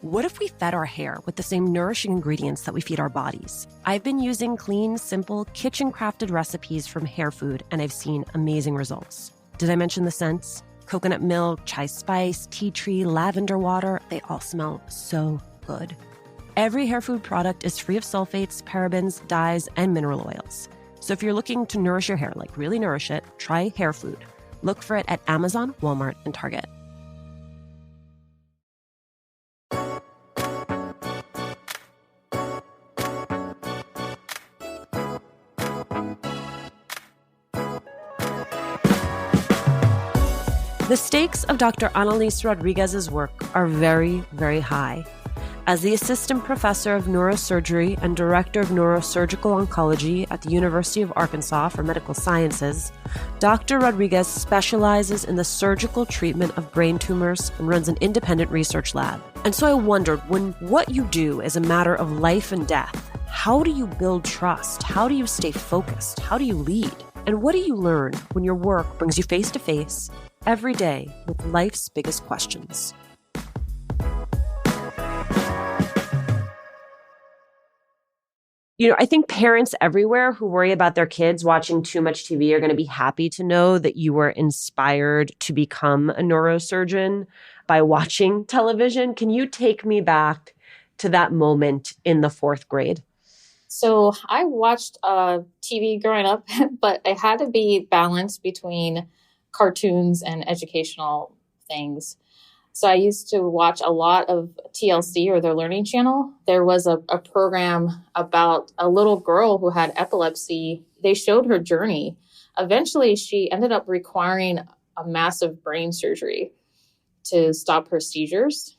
What if we fed our hair with the same nourishing ingredients that we feed our bodies? I've been using clean, simple, kitchen-crafted recipes from Hair Food, and I've seen amazing results. Did I mention the scents? Coconut milk, chai spice, tea tree, lavender water, they all smell so good. Every Hair Food product is free of sulfates, parabens, dyes, and mineral oils. So if you're looking to nourish your hair, like really nourish it, try Hair Food. Look for it at Amazon, Walmart, and Target. The stakes of Dr. Analiz Rodriguez's work are very, very high. As the assistant professor of neurosurgery and director of neurosurgical oncology at the University of Arkansas for Medical Sciences, Dr. Rodriguez specializes in the surgical treatment of brain tumors and runs an independent research lab. And so I wondered, when what you do is a matter of life and death, how do you build trust? How do you stay focused? How do you lead? And what do you learn when your work brings you face to face every day with life's biggest questions? You know, I think parents everywhere who worry about their kids watching too much TV are going to be happy to know that you were inspired to become a neurosurgeon by watching television. Can you take me back to that moment in the 4th grade? So I watched TV growing up, but it had to be balanced between cartoons and educational things. So I used to watch a lot of TLC, or their learning channel. There was a program about a little girl who had epilepsy. They showed her journey. Eventually, she ended up requiring a massive brain surgery to stop her seizures.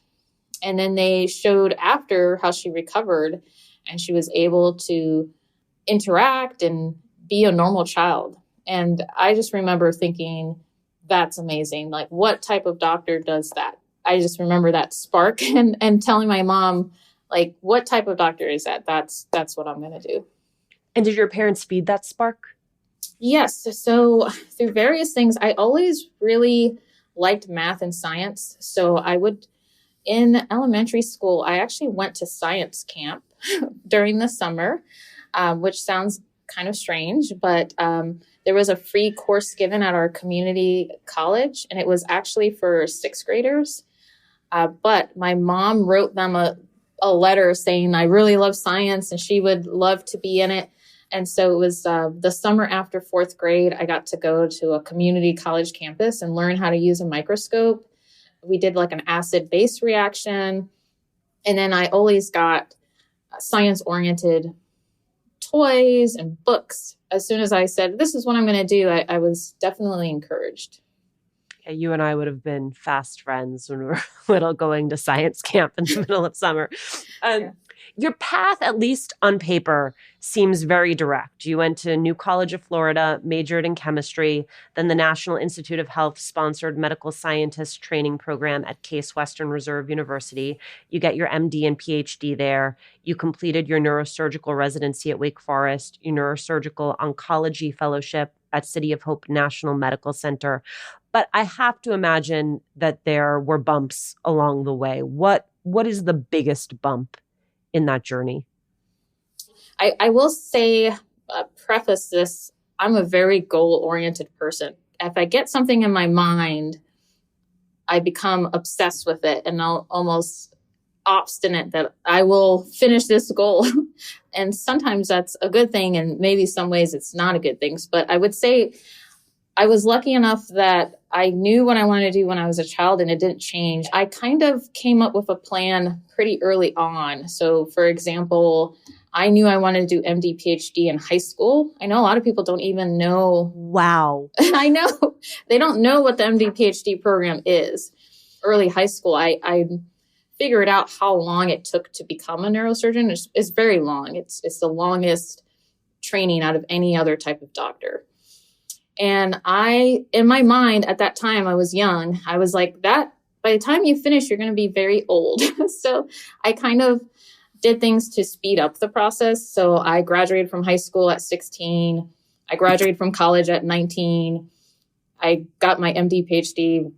And then they showed after how she recovered and she was able to interact and be a normal child. And I just remember thinking, that's amazing. Like, what type of doctor does that? I just remember that spark and telling my mom, like, what type of doctor is that? That's what I'm going to do. And did your parents feed that spark? Yes. So through various things, I always really liked math and science. So in elementary school, I actually went to science camp during the summer, which sounds kind of strange, but there was a free course given at our community college, and it was actually for 6th graders. But my mom wrote them a letter saying, I really love science and she would love to be in it. And so it was the summer after 4th grade, I got to go to a community college campus and learn how to use a microscope. We did like an acid-base reaction. And then I always got science-oriented toys and books. As soon as I said, this is what I'm going to do, I was definitely encouraged. Yeah, you and I would have been fast friends when we were little, going to science camp in the middle of summer. Yeah. Your path, at least on paper, seems very direct. You went to New College of Florida, majored in chemistry, then the National Institute of Health sponsored medical scientist training program at Case Western Reserve University. You get your MD and PhD there. You completed your neurosurgical residency at Wake Forest, your neurosurgical oncology fellowship at City of Hope National Medical Center. But I have to imagine that there were bumps along the way. What is the biggest bump in that journey? I will say, preface this, I'm a very goal-oriented person. If I get something in my mind, I become obsessed with it and almost obstinate that I will finish this goal. And sometimes that's a good thing, and maybe some ways it's not a good thing. But I would say I was lucky enough that I knew what I wanted to do when I was a child, and it didn't change. I kind of came up with a plan pretty early on. So, for example, I knew I wanted to do MD, PhD in high school. I know a lot of people don't even know. Wow. I know. They don't know what the MD, PhD program is. Early high school, I figured out how long it took to become a neurosurgeon. It's very long. It's the longest training out of any other type of doctor. And in my mind at that time, I was young. I was like, that by the time you finish, you're going to be very old. So I kind of did things to speed up the process. So I graduated from high school at 16. I graduated from college at 19. I got my MD, PhD.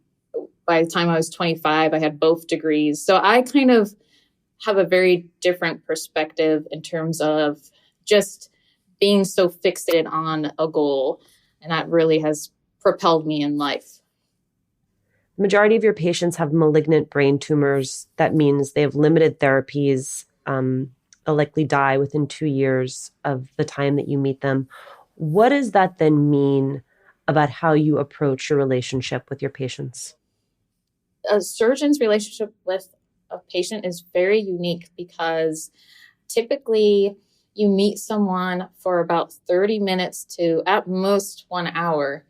By the time I was 25, I had both degrees. So I kind of have a very different perspective in terms of just being so fixated on a goal. And that really has propelled me in life. The majority of your patients have malignant brain tumors. That means they have limited therapies. They'll likely die within 2 years of the time that you meet them. What does that then mean about how you approach your relationship with your patients? A surgeon's relationship with a patient is very unique because typically you meet someone for about 30 minutes to at most 1 hour.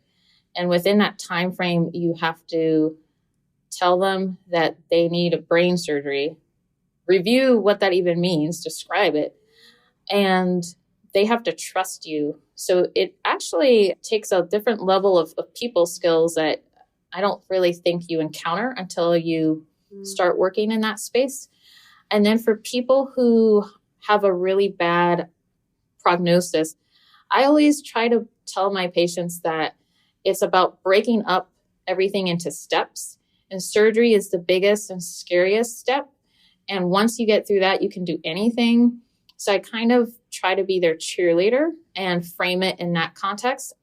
And within that time frame, you have to tell them that they need a brain surgery, review what that even means, describe it, and they have to trust you. So it actually takes a different level of people skills that I don't really think you encounter until you start working in that space. And then for people who have a really bad prognosis, I always try to tell my patients that it's about breaking up everything into steps. And surgery is the biggest and scariest step. And once you get through that, you can do anything. So I kind of try to be their cheerleader and frame it in that context.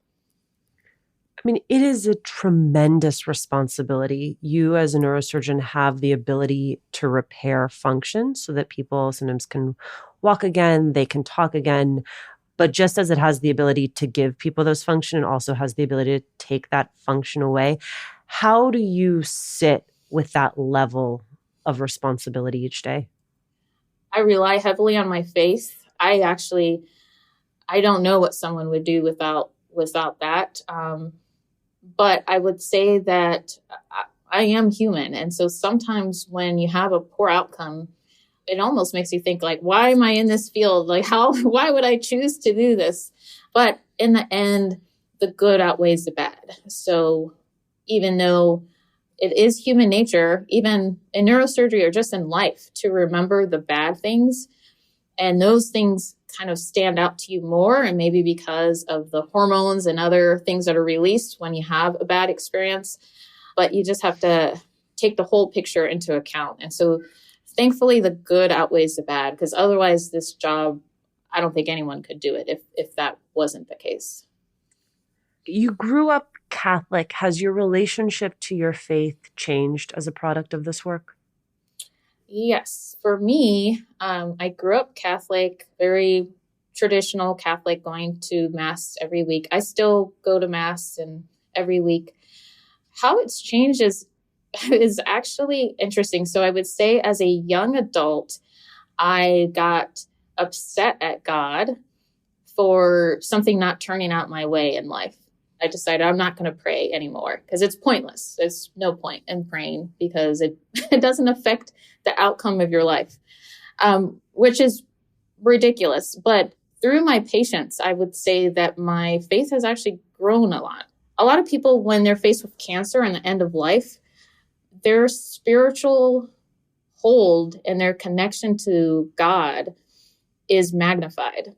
I mean, it is a tremendous responsibility. You as a neurosurgeon have the ability to repair function so that people sometimes can walk again, they can talk again. But just as it has the ability to give people those function, it also has the ability to take that function away. How do you sit with that level of responsibility each day? I rely heavily on my faith. I don't know what someone would do without that. But I would say that I am human. And so sometimes when you have a poor outcome, it almost makes you think like, why am I in this field? Like why would I choose to do this? But in the end, the good outweighs the bad. So even though it is human nature, even in neurosurgery or just in life, to remember the bad things, and those things kind of stand out to you more, and maybe because of the hormones and other things that are released when you have a bad experience. But you just have to take the whole picture into account. And so thankfully, the good outweighs the bad, because otherwise this job, I don't think anyone could do it if that wasn't the case. You grew up Catholic. Has your relationship to your faith changed as a product of this work? Yes. For me, I grew up Catholic, very traditional Catholic, going to Mass every week. I still go to Mass every week. How it's changed is actually interesting. So I would say as a young adult, I got upset at God for something not turning out my way in life. I decided I'm not going to pray anymore because it's pointless. There's no point in praying because it doesn't affect the outcome of your life, which is ridiculous. But through my patients, I would say that my faith has actually grown a lot. A lot of people, when they're faced with cancer and the end of life, their spiritual hold and their connection to God is magnified.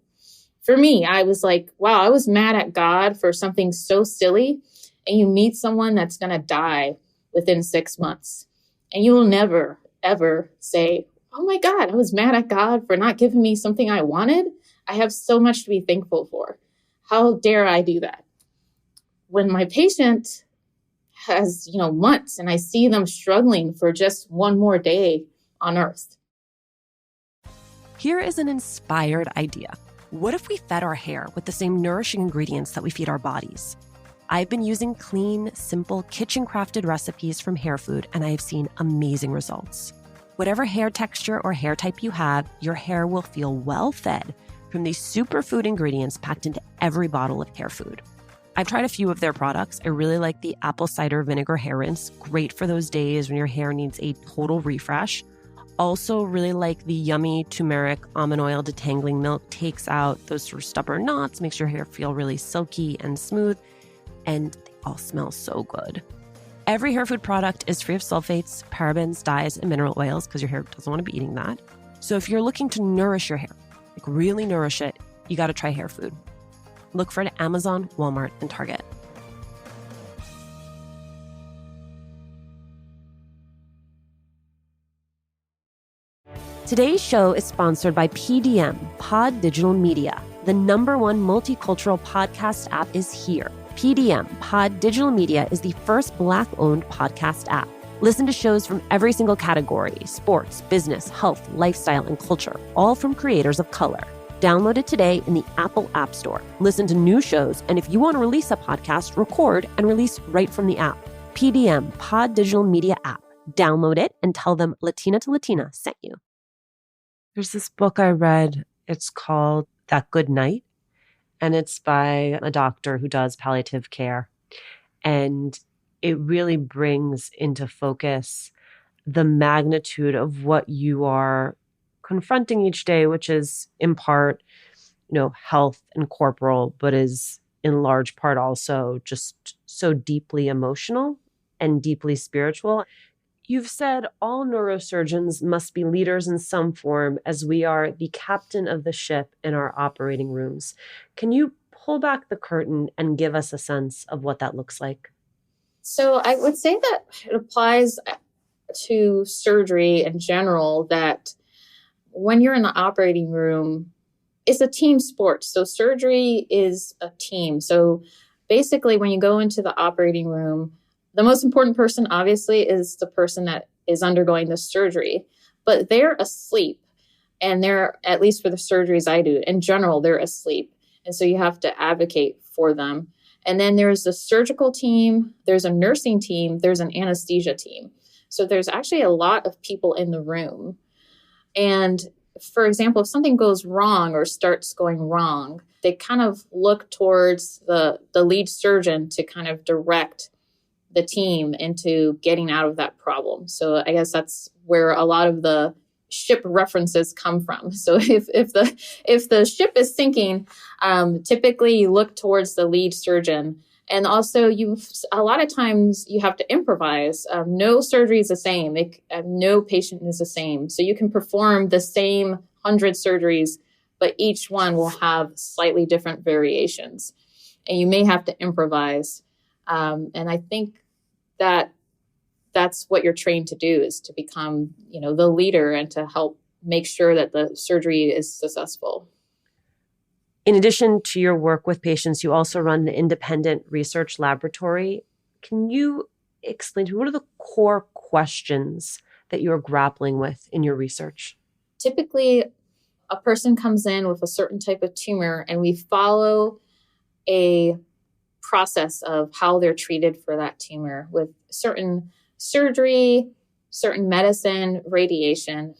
For me, I was like, wow, I was mad at God for something so silly. And you meet someone that's going to die within 6 months. And you will never, ever say, oh my God, I was mad at God for not giving me something I wanted. I have so much to be thankful for. How dare I do that? When my patient has, months and I see them struggling for just one more day on earth. Here is an inspired idea. What if we fed our hair with the same nourishing ingredients that we feed our bodies? I've been using clean, simple, kitchen-crafted recipes from Hair Food, and I have seen amazing results. Whatever hair texture or hair type you have, your hair will feel well-fed from these superfood ingredients packed into every bottle of Hair Food. I've tried a few of their products. I really like the apple cider vinegar hair rinse, great for those days when your hair needs a total refresh. Also really like the yummy turmeric almond oil detangling milk, takes out those sort of stubborn knots, makes your hair feel really silky and smooth, and they all smell so good. Every Hair Food product is free of sulfates, parabens, dyes, and mineral oils because your hair doesn't want to be eating that. So if you're looking to nourish your hair, like really nourish it, you got to try Hair Food. Look for it at Amazon, Walmart, and Target. Today's show is sponsored by PDM, Pod Digital Media. The #1 multicultural podcast app is here. PDM, Pod Digital Media, is the first Black-owned podcast app. Listen to shows from every single category: sports, business, health, lifestyle, and culture, all from creators of color. Download it today in the Apple App Store. Listen to new shows, and if you want to release a podcast, record and release right from the app. PDM, Pod Digital Media app. Download it and tell them Latina to Latina sent you. There's this book I read. It's called That Good Night, and it's by a doctor who does palliative care. And it really brings into focus the magnitude of what you are confronting each day, which is in part, health and corporal, but is in large part also just so deeply emotional and deeply spiritual. You've said all neurosurgeons must be leaders in some form, as we are the captain of the ship in our operating rooms. Can you pull back the curtain and give us a sense of what that looks like? So I would say that it applies to surgery in general, that when you're in the operating room, it's a team sport. So surgery is a team. So basically, when you go into the operating room, the most important person, obviously, is the person that is undergoing the surgery. But they're asleep. And they're, at least for the surgeries I do, in general, they're asleep. And so you have to advocate for them. And then there's a surgical team, there's a nursing team, there's an anesthesia team. So there's actually a lot of people in the room. And for example, if something goes wrong or starts going wrong, they kind of look towards the lead surgeon to kind of direct the team into getting out of that problem. So I guess that's where a lot of the ship references come from. So if the ship is sinking, typically you look towards the lead surgeon. And also a lot of times you have to improvise. No surgery is the same. No patient is the same. So you can perform the same 100 surgeries, but each one will have slightly different variations. And you may have to improvise. And I think that that's what you're trained to do, is to become, the leader and to help make sure that the surgery is successful. In addition to your work with patients, you also run an independent research laboratory. Can you explain to me, what are the core questions that you're grappling with in your research? Typically, a person comes in with a certain type of tumor, and we follow a process of how they're treated for that tumor with certain surgery, certain medicine, radiation.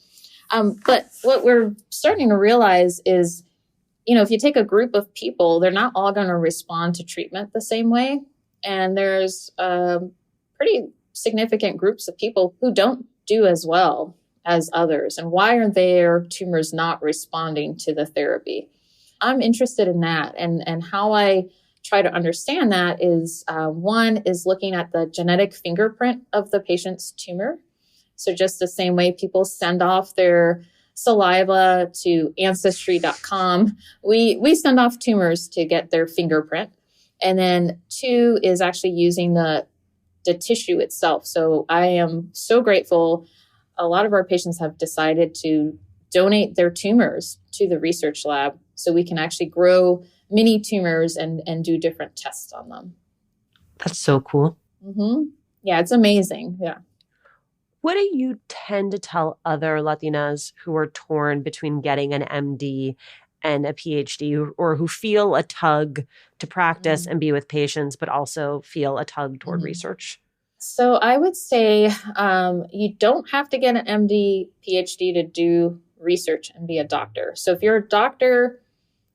But what we're starting to realize is, if you take a group of people, they're not all going to respond to treatment the same way. And there's pretty significant groups of people who don't do as well as others. And why are their tumors not responding to the therapy? I'm interested in that. And how I try to understand that is, one is looking at the genetic fingerprint of the patient's tumor. So just the same way people send off their saliva to ancestry.com, we send off tumors to get their fingerprint. And then two is actually using the tissue itself. So I am so grateful. A lot of our patients have decided to donate their tumors to the research lab so we can actually grow mini tumors and do different tests on them. That's so cool. Mm-hmm. Yeah, it's amazing. Yeah. What do you tend to tell other Latinas who are torn between getting an MD and a PhD, or who feel a tug to practice and be with patients, but also feel a tug toward research? So I would say you don't have to get an MD, PhD to do research and be a doctor. So if you're a doctor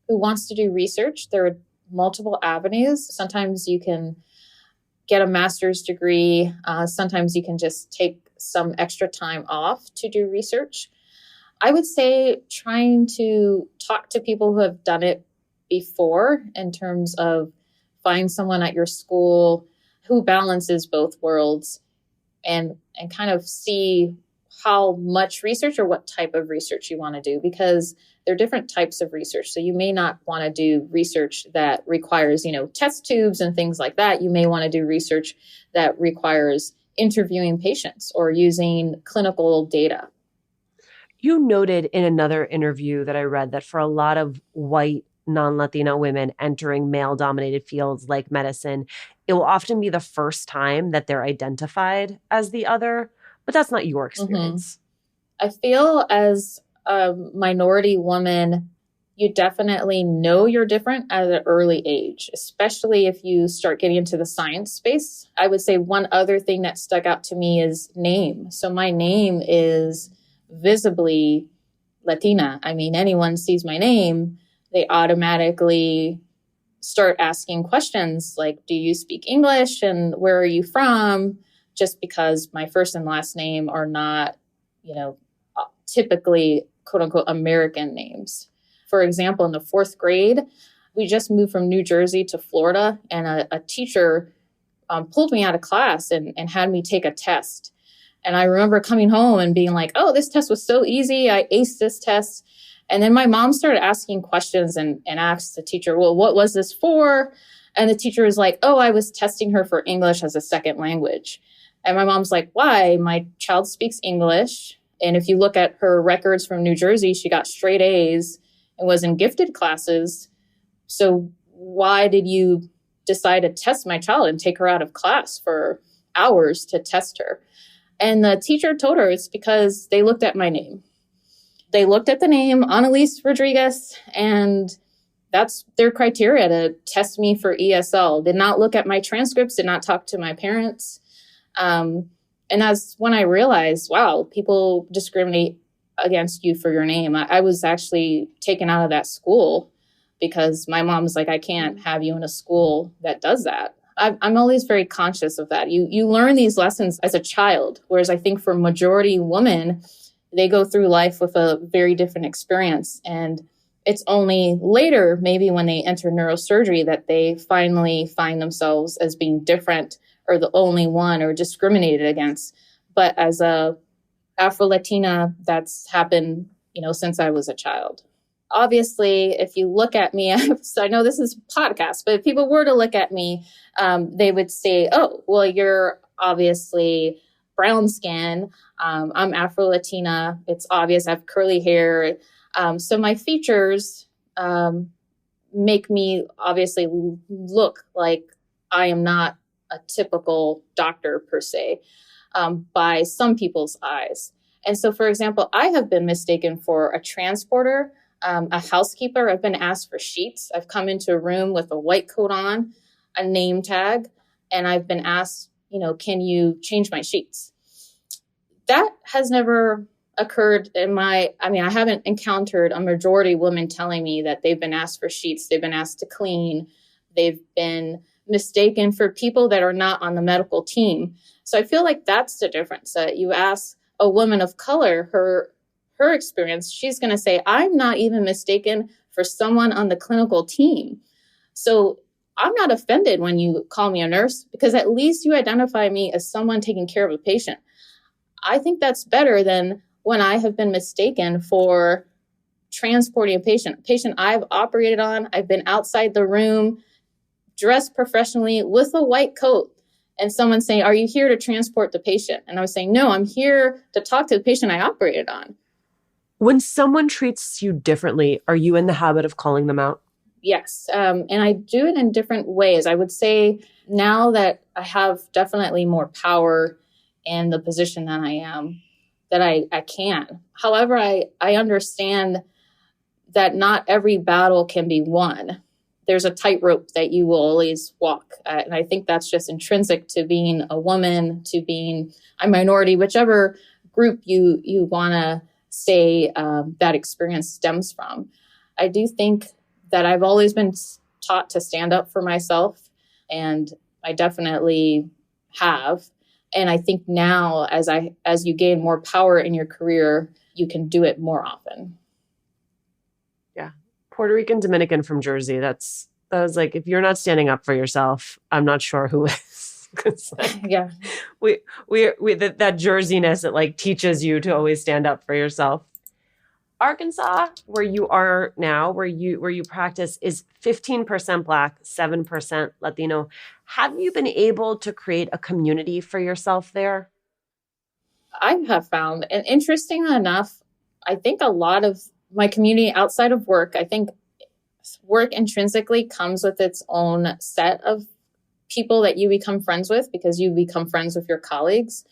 who wants to do research, there are multiple avenues. Sometimes you can get a master's degree. Sometimes you can just take some extra time off to do research. I would say trying to talk to people who have done it before, in terms of find someone at your school who balances both worlds, and kind of see how much research or what type of research you want to do, because there are different types of research. So you may not want to do research that requires, test tubes and things like that. You may want to do research that requires interviewing patients or using clinical data. You noted in another interview that I read that for a lot of white non-Latina women entering male-dominated fields like medicine, it will often be the first time that they're identified as the other, but that's not your experience. I feel as a minority woman, you definitely know you're different at an early age, especially if you start getting into the science space. I would say one other thing that stuck out to me is name. So my name is visibly Latina. I mean, anyone sees my name, they automatically start asking questions like, do you speak English and where are you from? Just because my first and last name are not, typically quote unquote American names. For example, in the 4th grade, we just moved from New Jersey to Florida, and a teacher pulled me out of class and had me take a test. And I remember coming home and being like, oh, this test was so easy. I aced this test. And then my mom started asking questions and asked the teacher, well, what was this for? And the teacher was like, oh, I was testing her for English as a second language. And my mom's like, why? My child speaks English. And if you look at her records from New Jersey, she got straight A's and was in gifted classes. So why did you decide to test my child and take her out of class for hours to test her? And the teacher told her it's because they looked at my name. They looked at the name Analiz Rodriguez, and that's their criteria to test me for ESL. Did not look at my transcripts, did not talk to my parents. And that's when I realized, wow, people discriminate against you for your name. I was actually taken out of that school because my mom was like, I can't have you in a school that does that. I'm always very conscious of that. You learn these lessons as a child, whereas I think for majority women, they go through life with a very different experience. And it's only later, maybe when they enter neurosurgery, that they finally find themselves as being different or the only one or discriminated against. But as a Afro-Latina, that's happened, since I was a child. Obviously, if you look at me, so I know this is a podcast, but if people were to look at me, they would say, oh, well, you're obviously brown skin. I'm Afro-Latina. It's obvious I have curly hair. So my features make me obviously look like I am not a typical doctor per se, by some people's eyes. And so, for example, I have been mistaken for a transporter, a housekeeper. I've been asked for sheets. I've come into a room with a white coat on, a name tag, and I've been asked, can you change my sheets? That has never occurred I haven't encountered a majority woman telling me that they've been asked for sheets, they've been asked to clean, they've been mistaken for people that are not on the medical team. So I feel like that's the difference. You ask a woman of color, her experience, she's going to say, I'm not even mistaken for someone on the clinical team. So I'm not offended when you call me a nurse, because at least you identify me as someone taking care of a patient. I think that's better than when I have been mistaken for transporting a patient I've operated on. I've been outside the room, dressed professionally with a white coat, and someone saying, are you here to transport the patient? And I was saying, no, I'm here to talk to the patient I operated on. When someone treats you differently, are you in the habit of calling them out? Yes. And I do it in different ways. I would say now that I have definitely more power in the position that I am, that I can. However, I understand that not every battle can be won. There's a tightrope that you will always walk. And I think that's just intrinsic to being a woman, to being a minority, whichever group you want to say that experience stems from. I do think that I've always been taught to stand up for myself, and I definitely have. And I think now, as you gain more power in your career, you can do it more often. Yeah. Puerto Rican Dominican from Jersey. That was like, if you're not standing up for yourself, I'm not sure who is. Yeah. We that Jerseyness, it like teaches you to always stand up for yourself. Arkansas, where you are now, where you practice, is 15% Black, 7% Latino. Have you been able to create a community for yourself there? I have found, and interesting enough, I think a lot of my community outside of work, I think work intrinsically comes with its own set of people that you become friends with because you become friends with your colleagues.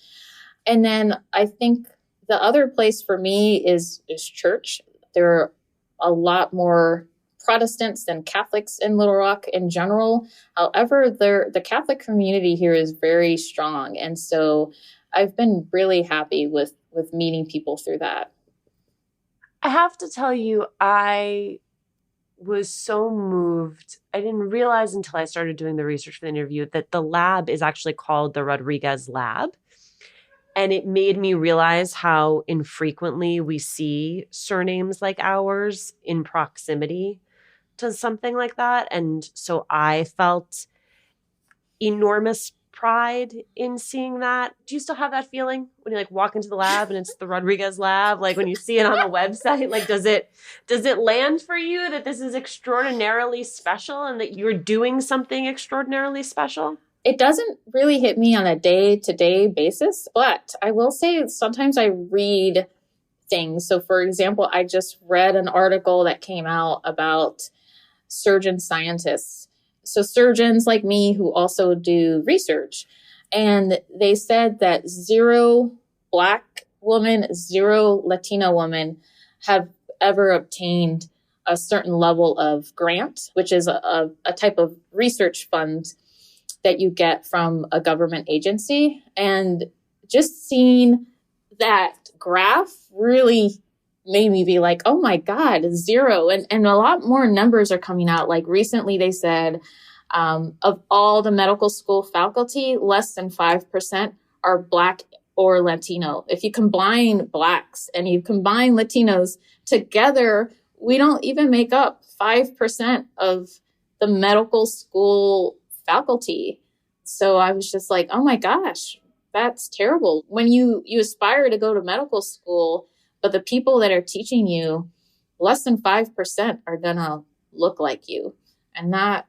And then I think the other place for me is church. There are a lot more Protestants than Catholics in Little Rock in general. However, the Catholic community here is very strong. And so I've been really happy with meeting people through that. I have to tell you, I was so moved. I didn't realize until I started doing the research for the interview that the lab is actually called the Rodriguez Lab. And it made me realize how infrequently we see surnames like ours in proximity to something like that. And so I felt enormous pride in seeing that. Do you still have that feeling when you like walk into the lab and it's the Rodriguez Lab? Like when you see it on a website, like does it land for you that this is extraordinarily special and that you're doing something extraordinarily special? It doesn't really hit me on a day-to-day basis, but I will say sometimes I read things. So for example, I just read an article that came out about surgeon scientists. So surgeons like me who also do research. And they said that 0 Black women, 0 Latina women have ever obtained a certain level of grant, which is a type of research fund that you get from a government agency. And just seeing that graph really made me be like, oh my God, 0. And a lot more numbers are coming out. Like recently they said of all the medical school faculty, less than 5% are Black or Latino. If you combine Blacks and you combine Latinos together, we don't even make up 5% of the medical school faculty. So I was just like, oh my gosh, that's terrible. When you aspire to go to medical school, but the people that are teaching you, less than 5% are going to look like you. And that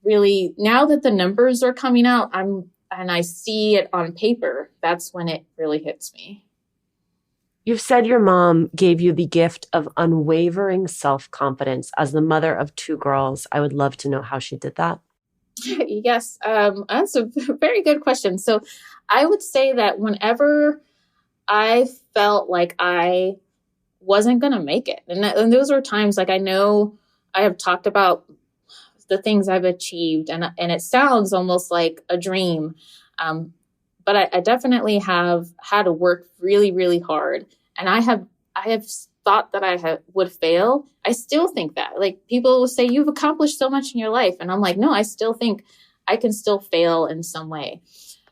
really, now that the numbers are coming out, and I see it on paper, that's when it really hits me. You've said your mom gave you the gift of unwavering self-confidence. As the mother of 2 girls, I would love to know how she did that. Yes, that's a very good question. So I would say that whenever I felt like I wasn't going to make it, and those were times like I know I have talked about the things I've achieved, and it sounds almost like a dream, but I definitely have had to work really, really hard, and I have thought that I would fail. I still think that. Like people will say, you've accomplished so much in your life. And I'm like, no, I still think I can still fail in some way.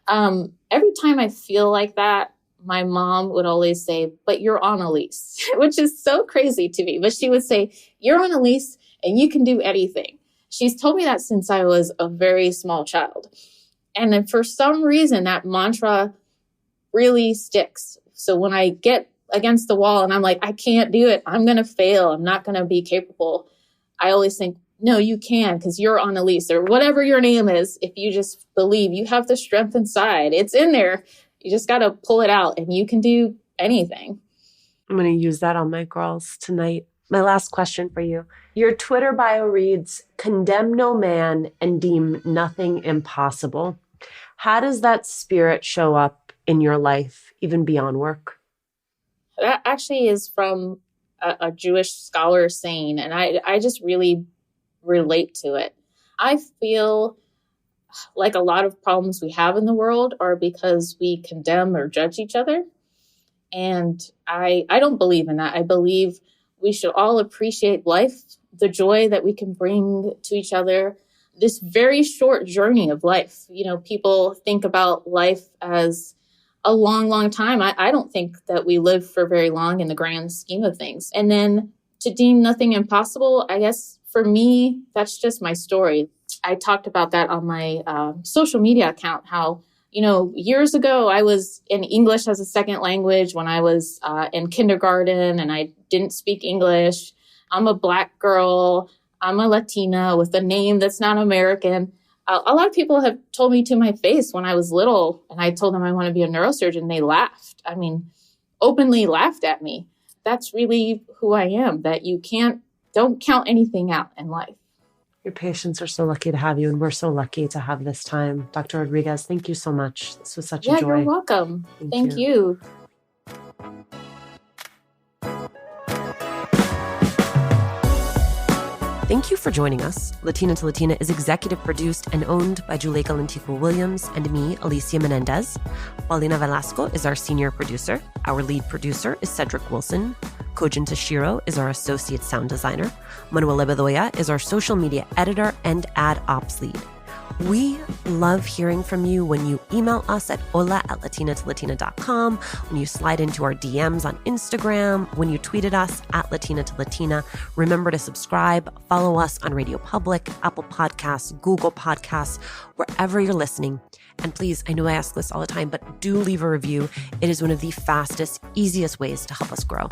Every time I feel like that, my mom would always say, but you're on a lease, which is so crazy to me. But she would say, you're on a lease and you can do anything. She's told me that since I was a very small child. And then for some reason, that mantra really sticks. So when I get against the wall and I'm like, I can't do it, I'm going to fail, I'm not going to be capable, I always think, no, you can, because you're on a lease or whatever your name is. If you just believe, you have the strength inside, it's in there. You just got to pull it out and you can do anything. I'm going to use that on my girls tonight. My last question for you. Your Twitter bio reads, condemn no man and deem nothing impossible. How does that spirit show up in your life, even beyond work? That actually is from a Jewish scholar saying, and I just really relate to it. I feel like a lot of problems we have in the world are because we condemn or judge each other. And I don't believe in that. I believe we should all appreciate life, the joy that we can bring to each other, this very short journey of life. You know, people think about life as a long, long time. I don't think that we live for very long in the grand scheme of things. And then to deem nothing impossible, I guess for me, that's just my story. I talked about that on my social media account, how, you know, years ago, I was in English as a second language when I was in kindergarten and I didn't speak English. I'm a Black girl. I'm a Latina with a name that's not American. A lot of people have told me to my face when I was little and I told them I want to be a neurosurgeon. They laughed. I mean, openly laughed at me. that's really who I am, that don't count anything out in life. Your patients are so lucky to have you, and we're so lucky to have this time. Dr. Rodriguez, thank you so much. This was such a joy. Yeah, you're welcome. Thank you. Thank you for joining us. Latina to Latina is executive produced and owned by Juleka Lantigua Williams and me, Alicia Menendez. Paulina Velasco is our senior producer. Our lead producer is Cedric Wilson. Kojin Tashiro is our associate sound designer. Manuel Bedoya is our social media editor and ad ops lead. We love hearing from you when you email us at hola@latinatolatina.com, when you slide into our DMs on Instagram, when you tweet at us at Latina to Latina. Remember to subscribe, follow us on Radio Public, Apple Podcasts, Google Podcasts, wherever you're listening. And please, I know I ask this all the time, but do leave a review. It is one of the fastest, easiest ways to help us grow.